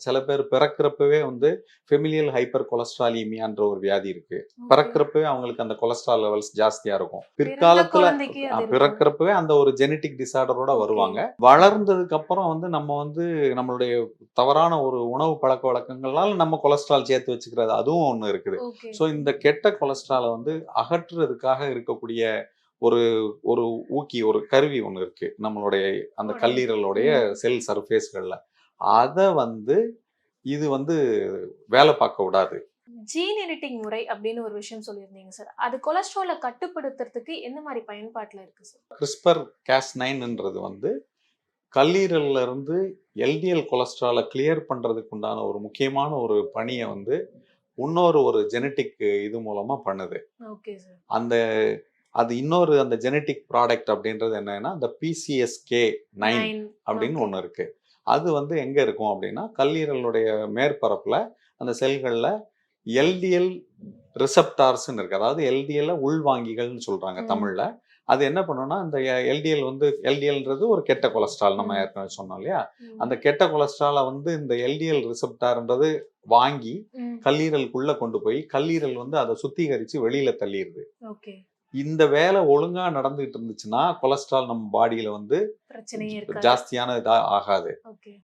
சில பேர் பிறக்கிறப்பவே வந்து ஃபெமிலியல் ஹைப்பர் கொலஸ்ட்ராலிமியான்ற ஒரு வியாதி இருக்கு. ஓகே. பிறக்கிறப்பவே அவங்களுக்கு அந்த கொலஸ்ட்ரால் லெவல்ஸ் ஜாஸ்தியா இருக்கும். பிறந்த பிற்காலத்துல குழந்தைக்கு அது இருக்கும். பிறக்கிறப்பவே அந்த ஒரு ஜெனடிக் டிஸார்டரோட ஓகே. வருவாங்க. வளர்ந்ததுக்கு அப்புறம் வந்து நம்ம வந்து நம்மளுடைய தவறான ஒரு உணவு பழக்கவழக்கங்களால நம்ம கொலஸ்ட்ரால் சேர்த்து வச்சுக்கிறது அதுவும் ஒண்ணு இருக்குது. ஓகே. ஸோ இந்த கெட்ட கொலஸ்ட்ரால வந்து அகற்றுறதுக்காக இருக்கக்கூடிய ஒரு ஒரு ஊக்கி, ஒரு கருவி ஒண்ணு இருக்கு. நம்மளுடைய அந்த உடம்புக்கு. கல்லீரலுடைய ம். செல் சர்ஃபேஸ்கள்ல. அத வந்து இது வந்து வேல பார்க்க விடாது. ஜீன் எடிட்டிங் முறை அப்படின்னு ஒரு விஷயம் சொல்லியிருந்தீங்க சார். அது கொலஸ்ட்ரால கட்டுப்படுத்துறதுக்கு எந்த மாரி பயன்பாட்டுல இருக்கு சார்? CRISPR Cas9ன்றது வந்து கல்லீரல்ல இருந்து எல்டிஎல் கொலஸ்ட்ரால கிளியர் பண்றதுக்கு உண்டான ஒரு முக்கியமான ஒரு பணிய வந்து இன்னொரு ஒரு ஜெனடிக் இது மூலமா பண்ணுது. Okay sir. அந்த அது இன்னொரு அந்த ஜெனடிக் ப்ராடக்ட் அப்படின்றது என்னன்னா, அந்த PCSK9 9. அப்படின்னு ஓகே. ஒண்ணு இருக்கு. அது வந்து எங்க இருக்கும் அப்படின்னா, கல்லீரலுடைய மேற்பரப்புல அந்த செல்கள்ல எல்டிஎல் ரிசெப்டார்ஸ்ன்னு இருக்கு. அதாவது எல்டிஎல்ல உள்வாங்கிகள்னு சொல்றாங்க ம். தமிழ்ல. அது என்ன பண்ணும்னா, இந்த எல்டிஎல் வந்து எல்டிஎல்ன்றது ஒரு கெட்ட கொலஸ்ட்ரால் நம்ம ம். ஏற்கனவே சொன்னோம் இல்லையா? ம். அந்த கெட்ட கொலஸ்ட்ரால வந்து இந்த எல்டிஎல் ரிசெப்டார்ன்றது வாங்கி ம். கல்லீரலுக்குள்ள கொண்டு போய், கல்லீரல் வந்து அத சுத்திகரிச்சு வெளியில தள்ளிருது. ஓகே. இந்த வேலை ஒழுங்கா நடந்துட்டு இருந்துச்சுன்னா, கொலஸ்ட்ரால் நம்ம பாடியில வந்து பிரச்சனையே இருக்காது. ஜாஸ்தியான இதா ஆகாது. ஓகே.